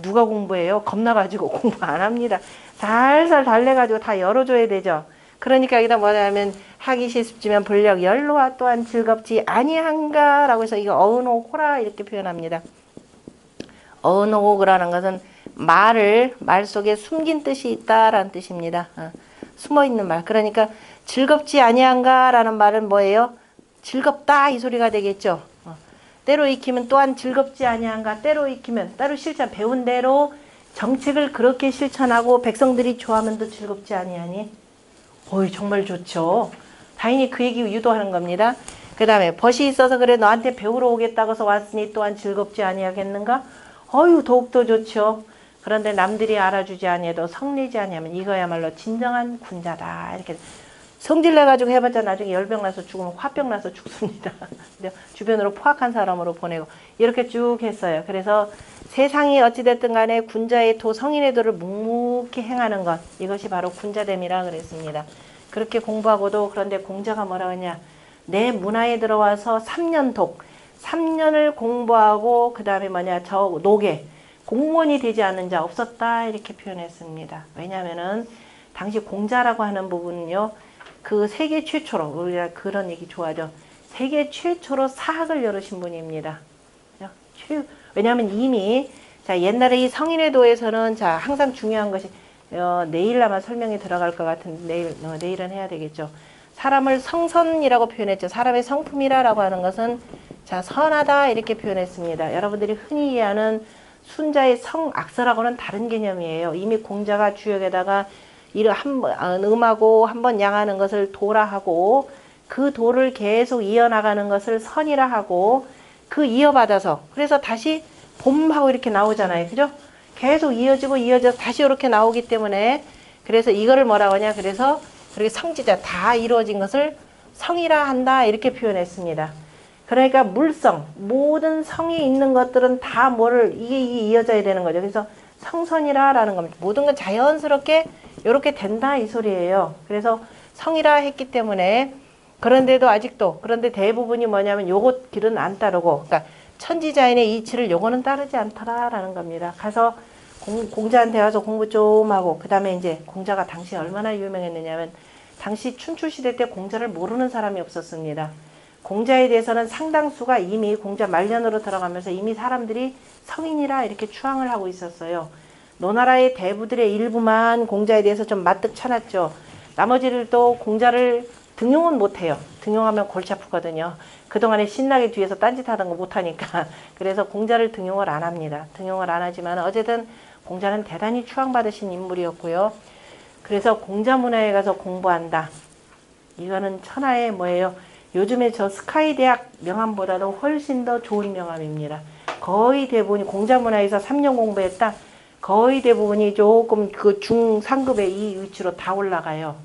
누가 공부해요? 겁나가지고 공부 안 합니다. 살살 달래가지고 다 열어줘야 되죠. 그러니까 여기다 뭐냐면 하기 실습지면 불력 열로와 또한 즐겁지 아니한가 라고 해서 이거 어은호고라 이렇게 표현합니다. 어은호고라는 것은 말 속에 숨긴 뜻이 있다라는 뜻입니다. 숨어있는 말. 그러니까 즐겁지 아니한가 라는 말은 뭐예요? 즐겁다, 이 소리가 되겠죠. 때로 익히면 또한 즐겁지 아니한가, 때로 익히면 따로 실천, 배운 대로 정책을 그렇게 실천하고 백성들이 좋아하면 또 즐겁지 아니하니? 어이, 정말 좋죠. 당연히 그 얘기 유도하는 겁니다. 그 다음에 벗이 있어서 그래 너한테 배우러 오겠다고 해서 왔으니 또한 즐겁지 아니하겠는가? 어유, 더욱더 좋죠. 그런데 남들이 알아주지 아니해도 성리지 아니하면 이거야말로 진정한 군자다. 이렇게 성질내가지고 해봤자 나중에 열병 나서 죽으면 화병 나서 죽습니다. 주변으로 포악한 사람으로 보내고 이렇게 쭉 했어요. 그래서 세상이 어찌됐든 간에 군자의 도, 성인의 도를 묵묵히 행하는 것, 이것이 바로 군자됨이라 그랬습니다. 그렇게 공부하고도, 그런데 공자가 뭐라 하냐, 내 문화에 들어와서 3년 독, 3년을 공부하고 그 다음에 뭐냐, 저 노계, 공무원이 되지 않는 자 없었다, 이렇게 표현했습니다. 왜냐하면은 당시 공자라고 하는 부분은요, 그 세계 최초로, 우리가 그런 얘기 좋아하죠. 세계 최초로 사학을 열으신 분입니다. 왜냐하면 이미, 자, 옛날에 이 성인의 도에서는, 자, 항상 중요한 것이, 내일 아마 설명이 들어갈 것 같은데, 내일은 해야 되겠죠. 사람을 성선이라고 표현했죠. 사람의 성품이라고 하는 것은, 자, 선하다, 이렇게 표현했습니다. 여러분들이 흔히 이해하는 순자의 성악설하고는 다른 개념이에요. 이미 공자가 주역에다가 음하고 한번 양하는 것을 도라 하고, 그 도를 계속 이어나가는 것을 선이라 하고, 그 이어받아서, 그래서 다시 봄하고 이렇게 나오잖아요. 그죠? 계속 이어져서 다시 이렇게 나오기 때문에, 그래서 이거를 뭐라고 하냐, 그래서 그렇게 성지자 다 이루어진 것을 성이라 한다, 이렇게 표현했습니다. 그러니까 물성, 모든 성이 있는 것들은 다 이게 이어져야 되는 거죠. 그래서 성선이라라는 겁니다. 모든 건 자연스럽게 이렇게 된다, 이 소리예요. 그래서 성이라 했기 때문에, 그런데도 아직도, 그런데 대부분이 뭐냐면 요것 길은 안 따르고, 그러니까 천지자인의 이치를 요거는 따르지 않더라라는 겁니다. 가서 공자한테 가서 공부 좀 하고, 그 다음에 이제 공자가 당시 얼마나 유명했느냐면, 당시 춘추시대 때 공자를 모르는 사람이 없었습니다. 공자에 대해서는 상당수가 이미 공자 말년으로 들어가면서 이미 사람들이 성인이라 이렇게 추앙을 하고 있었어요. 노나라의 대부들의 일부만 공자에 대해서 좀 마뜩 쳐놨죠. 나머지를 또 공자를 등용은 못해요. 등용하면 골치 아프거든요. 그동안에 신나게 뒤에서 딴짓하던 거 못하니까. 그래서 공자를 등용을 안 합니다. 등용을 안 하지만 어쨌든 공자는 대단히 추앙받으신 인물이었고요. 그래서 공자 문화에 가서 공부한다. 이거는 천하의 뭐예요? 요즘에 저 스카이 대학 명함보다도 훨씬 더 좋은 명함입니다. 거의 대부분이 공자 문화에서 3년 공부했다. 거의 대부분이 조금 그 중상급의 이 위치로 다 올라가요.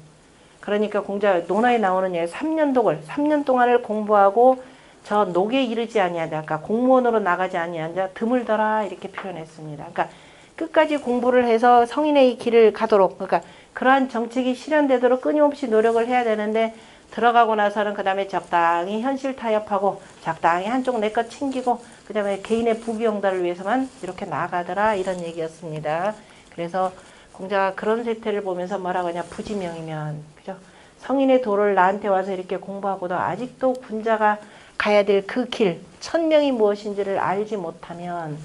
그러니까 공자 논어에 나오는 예 3년 독을 3년 동안을 공부하고 저 녹에 이르지 아니하자, 아까 공무원으로 나가지 아니하자 드물더라 이렇게 표현했습니다. 그러니까 끝까지 공부를 해서 성인의 길을 가도록, 그러니까 그러한 정책이 실현되도록 끊임없이 노력을 해야 되는데 들어가고 나서는 그 다음에 적당히 현실 타협하고 적당히 한쪽 내 것 챙기고 그 다음에 개인의 부귀영달을 위해서만 이렇게 나가더라 이런 얘기였습니다. 그래서 공자가 그런 세태를 보면서 뭐라고 하냐, 부지명이면, 그죠? 성인의 도를 나한테 와서 이렇게 공부하고도 아직도 군자가 가야 될 그 길, 천명이 무엇인지를 알지 못하면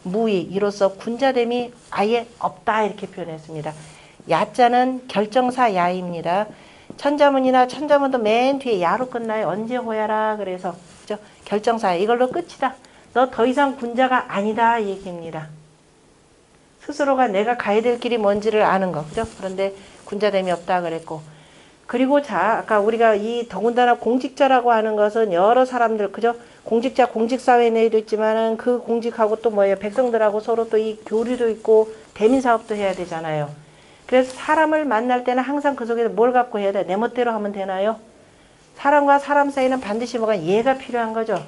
무의, 이로써 군자됨이 아예 없다 이렇게 표현했습니다. 야자는 결정사 야입니다. 천자문이나 천자문도 맨 뒤에 야로 끝나요. 언제 호야라. 그래서 그죠? 결정사 이걸로 끝이다. 너 더 이상 군자가 아니다 이 얘기입니다. 스스로가 내가 가야 될 길이 뭔지를 아는 거, 그죠? 그런데 군자됨이 없다 그랬고, 그리고 자, 아까 우리가 이 더군다나 공직자라고 하는 것은 여러 사람들, 그죠? 공직자, 공직사회 내에도 있지만은 그 공직하고 또 뭐예요? 백성들하고 서로 또 이 교류도 있고 대민사업도 해야 되잖아요. 그래서 사람을 만날 때는 항상 그 속에서 뭘 갖고 해야 돼? 내 멋대로 하면 되나요? 사람과 사람 사이는 반드시 뭐가 예가 필요한 거죠.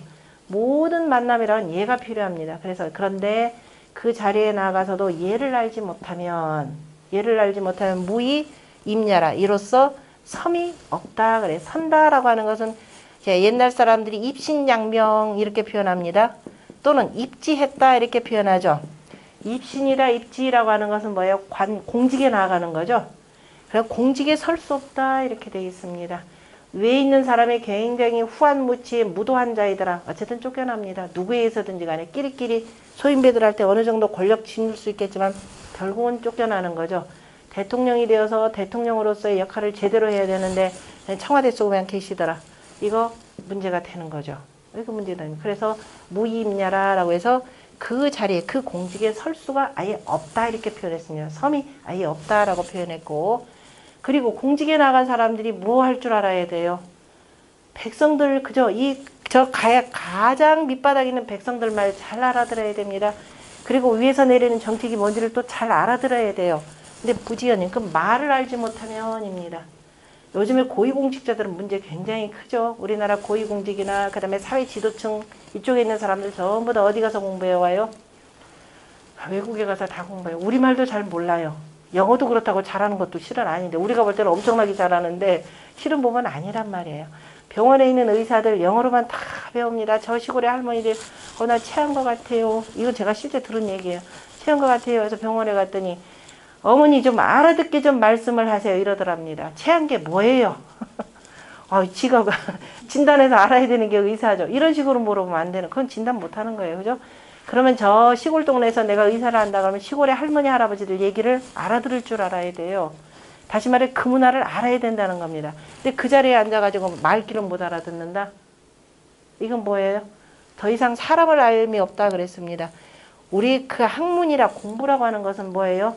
모든 만남이란 예가 필요합니다. 그래서 그런데 그 자리에 나가서도 예를 알지 못하면 무의 임야라. 이로써 섬이 없다 그래. 선다라고 하는 것은 옛날 사람들이 입신양명 이렇게 표현합니다. 또는 입지했다 이렇게 표현하죠. 입신이다 입지라고 하는 것은 뭐예요? 공직에 나아가는 거죠. 그래서 공직에 설 수 없다 이렇게 되어 있습니다. 위에 있는 사람이 굉장히 후한무치 무도한 자이더라. 어쨌든 쫓겨납니다. 누구에 의해서든지 간에 끼리끼리 소인배들할 때 어느 정도 권력 지닐 수 있겠지만 결국은 쫓겨나는 거죠. 대통령이 되어서 대통령으로서의 역할을 제대로 해야 되는데 청와대 속에 그냥 계시더라. 이거 문제가 되는 거죠. 이거 문제가 됩니다. 그래서 무의임야라고 해서 그 자리에 그 공직에 설 수가 아예 없다 이렇게 표현했습니다. 섬이 아예 없다라고 표현했고, 그리고 공직에 나간 사람들이 뭐 할 줄 알아야 돼요? 백성들, 그죠? 가장 밑바닥에 있는 백성들 말 잘 알아들어야 됩니다. 그리고 위에서 내리는 정책이 뭔지를 또 잘 알아들어야 돼요. 근데 부지연님, 그 말을 알지 못하면입니다. 요즘에 고위공직자들은 문제 굉장히 크죠. 우리나라 고위공직이나 그 다음에 사회 지도층 이쪽에 있는 사람들 전부 다 어디 가서 공부해 와요? 외국에 가서 다 공부해요. 우리말도 잘 몰라요. 영어도 그렇다고 잘하는 것도 실은 아닌데, 우리가 볼 때는 엄청나게 잘하는데 실은 보면 아니란 말이에요. 병원에 있는 의사들 영어로만 다 배웁니다. 저 시골의 할머니들 나 체한 것 같아요. 이건 제가 실제 들은 얘기예요. 체한 것 같아요. 그래서 병원에 갔더니 어머니 좀 알아듣게 좀 말씀을 하세요 이러더랍니다. 체한 게 뭐예요? 지가 진단해서 알아야 되는 게 의사죠. 이런 식으로 물어보면 안 되는, 그건 진단 못하는 거예요. 그죠? 그러면 저 시골 동네에서 내가 의사를 한다 그러면 시골의 할머니 할아버지들 얘기를 알아들을 줄 알아야 돼요. 다시 말해 그 문화를 알아야 된다는 겁니다. 근데 그 자리에 앉아가지고 말귀를 못 알아듣는다? 이건 뭐예요? 더 이상 사람을 알미 없다 그랬습니다. 우리 그 학문이라 공부라고 하는 것은 뭐예요?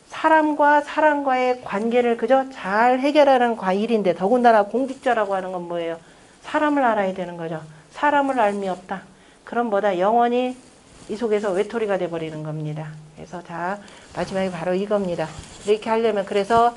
사람과 사람과의 관계를 그저 잘 해결하는 일인데, 더군다나 공직자라고 하는 건 뭐예요? 사람을 알아야 되는 거죠. 사람을 알미 없다. 그럼 뭐다? 영원히 이 속에서 외톨이가 돼버리는 겁니다. 그래서 자, 마지막에 바로 이겁니다. 이렇게 하려면, 그래서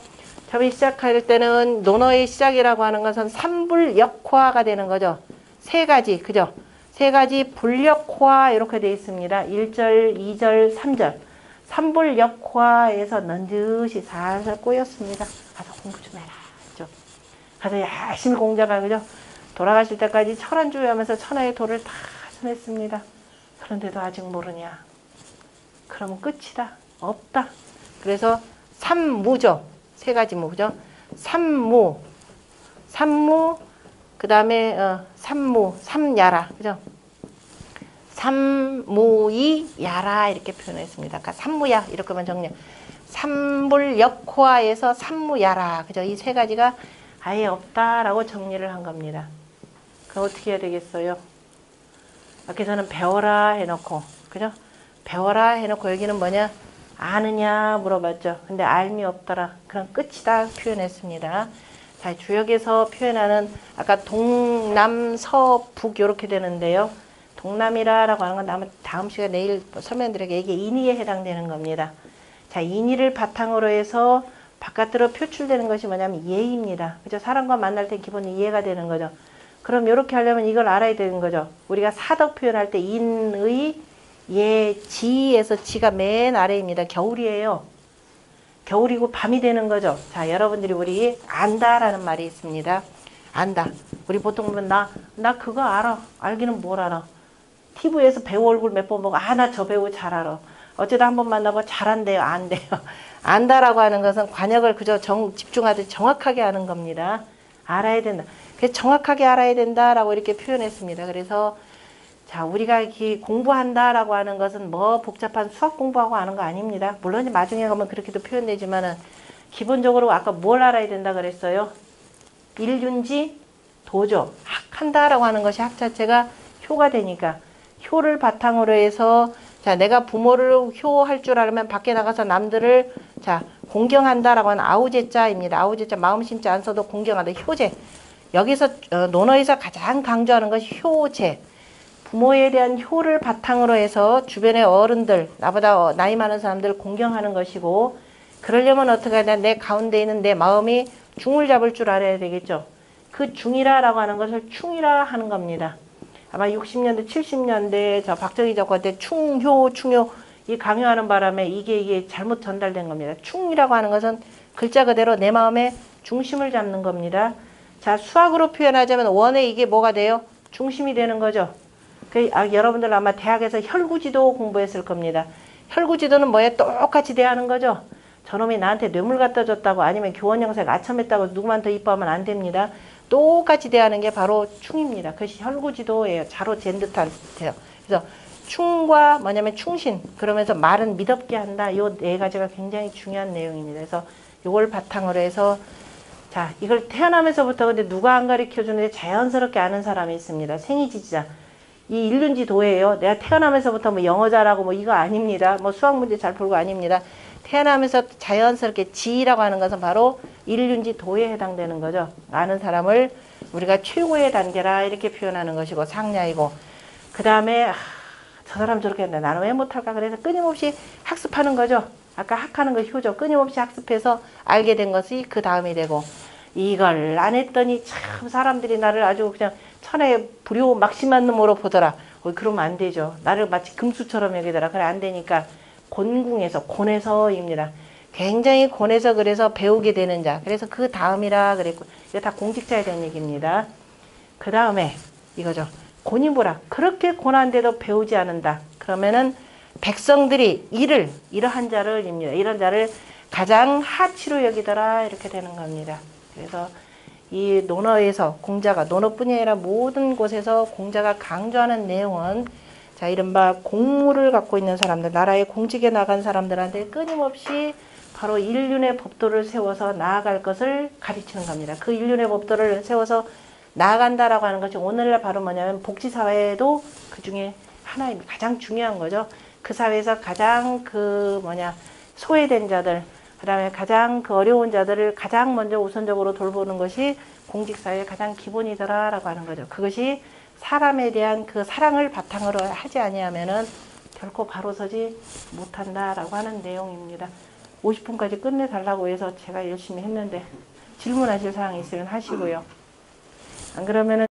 처음에 시작할 때는 논어의 시작이라고 하는 것은 삼불역화가 되는 거죠. 세 가지, 그죠? 세 가지 불역화 이렇게 되어 있습니다. 1절, 2절, 3절. 삼불역화에서 넌지시 살살 꼬였습니다. 가서 공부 좀 해라. 그죠? 가서 열심히 공자가, 그죠? 돌아가실 때까지 천안주의하면서 천하의 도를 다 전했습니다. 그런데도 아직 모르냐? 그러면 끝이다. 없다. 그래서 삼무죠. 세 가지 무죠. 삼무, 그 다음에 삼야라. 그죠? 삼무이 야라 이렇게 표현했습니다. 그러니까 삼무야 이렇게만 정리. 삼불역호화에서 삼무야라. 그죠? 이 세 가지가 아예 없다라고 정리를 한 겁니다. 그럼 어떻게 해야 되겠어요? 여기서는 배워라 해놓고, 그죠? 배워라 해놓고 여기는 뭐냐? 아느냐 물어봤죠. 근데 알미 없더라. 그럼 끝이다 표현했습니다. 자, 주역에서 표현하는 아까 동남서북 이렇게 되는데요. 동남이라고 하는 건 다음 시간에 내일 설명드릴게요. 이게 인의에 해당되는 겁니다. 자, 인의를 바탕으로 해서 바깥으로 표출되는 것이 뭐냐면 예입니다. 그죠? 사람과 만날 때 기본 이해가 되는 거죠. 그럼 이렇게 하려면 이걸 알아야 되는 거죠. 우리가 사덕 표현할 때 인의, 예, 지에서 지가 맨 아래입니다. 겨울이에요. 겨울이고 밤이 되는 거죠. 자, 여러분들이 우리 안다라는 말이 있습니다. 안다. 우리 보통 보면 나 그거 알아. 알기는 뭘 알아. TV에서 배우 얼굴 몇 번 보고 나 저 배우 잘 알아. 어쩌다 한 번 만나고 잘한대요. 안 돼요. 안다라고 하는 것은 관역을 그저 집중하듯 정확하게 하는 겁니다. 알아야 된다. 그래서 정확하게 알아야 된다라고 이렇게 표현했습니다. 그래서 자, 우리가 공부한다라고 하는 것은 뭐 복잡한 수학 공부하고 하는 거 아닙니다. 물론 나중에 가면 그렇게도 표현되지만은 기본적으로 아까 뭘 알아야 된다 그랬어요? 일륜지 도조. 학한다라고 하는 것이 학 자체가 효가 되니까 효를 바탕으로 해서 자, 내가 부모를 효할 줄 알면 밖에 나가서 남들을 자, 공경한다라고 하는 아우제자입니다. 아우제자 마음 심지 안 써도 공경한다. 효제. 여기서 논어에서 가장 강조하는 것이 효제. 부모에 대한 효를 바탕으로 해서 주변의 어른들, 나보다 나이 많은 사람들 공경하는 것이고, 그러려면 어떻게 해야 되나? 내 가운데 있는 내 마음이 중을 잡을 줄 알아야 되겠죠. 그 중이라라고 하는 것을 충이라 하는 겁니다. 아마 60년대, 70년대 저 박정희 정권 때 충효 이 강요하는 바람에 이게 잘못 전달된 겁니다. 충이라고 하는 것은 글자 그대로 내 마음의 중심을 잡는 겁니다. 자, 수학으로 표현하자면 원에 이게 뭐가 돼요? 중심이 되는 거죠. 여러분들 아마 대학에서 혈구지도 공부했을 겁니다. 혈구지도는 뭐예요? 똑같이 대하는 거죠. 저놈이 나한테 뇌물 갖다 줬다고 아니면 교원 형사가 아첨했다고 누구만 더 이뻐하면 안 됩니다. 똑같이 대하는 게 바로 충입니다. 그것이 혈구지도예요. 자로 잰 듯한 데요. 그래서 충과 뭐냐면 충신, 그러면서 말은 미덥게 한다. 이 네 가지가 굉장히 중요한 내용입니다. 그래서 이걸 바탕으로 해서 자, 이걸 태어나면서부터 근데 누가 안 가르쳐 주는데 자연스럽게 아는 사람이 있습니다. 생이지지자. 이 일륜지 도예요. 내가 태어나면서부터 뭐 영어 잘하고 뭐 이거 아닙니다. 뭐 수학 문제 잘 풀고 아닙니다. 태어나면서 자연스럽게 지라고 하는 것은 바로 일륜지 도에 해당되는 거죠. 아는 사람을 우리가 최고의 단계라 이렇게 표현하는 것이고 상냐이고, 그 다음에 저 사람 저렇게 했는데 나는 왜 못할까? 그래서 끊임없이 학습하는 거죠. 아까 학하는 거 효죠. 끊임없이 학습해서 알게 된 것이 그 다음이 되고, 이걸 안 했더니 참 사람들이 나를 아주 그냥 천하의 불효 막심한 놈으로 보더라. 그러면 안 되죠. 나를 마치 금수처럼 여기더라. 그래 안 되니까 곤궁에서 곤에서입니다. 굉장히 곤에서 그래서 배우게 되는 자. 그래서 그 다음이라 그랬고, 이거 다 공직자에 대한 얘기입니다. 그 다음에 이거죠. 곤이무라. 그렇게 곤한데도 배우지 않는다. 그러면은 백성들이 이러한 자를입니다. 이런 자를 가장 하치로 여기더라. 이렇게 되는 겁니다. 그래서 이 논어에서 공자가 논어뿐이 아니라 모든 곳에서 공자가 강조하는 내용은 자, 이른바 공무를 갖고 있는 사람들, 나라의 공직에 나간 사람들한테 끊임없이 바로 일륜의 법도를 세워서 나아갈 것을 가르치는 겁니다. 그 일륜의 법도를 세워서 나아간다라고 하는 것이 오늘날 바로 뭐냐면 복지사회도 그 중에 하나입니다. 가장 중요한 거죠. 그 사회에서 가장 소외된 자들, 그 다음에 가장 어려운 자들을 가장 먼저 우선적으로 돌보는 것이 공직사회의 가장 기본이더라라고 하는 거죠. 그것이 사람에 대한 그 사랑을 바탕으로 하지 아니하면은 결코 바로 서지 못한다라고 하는 내용입니다. 50분까지 끝내달라고 해서 제가 열심히 했는데 질문하실 사항이 있으면 하시고요. 안 그러면은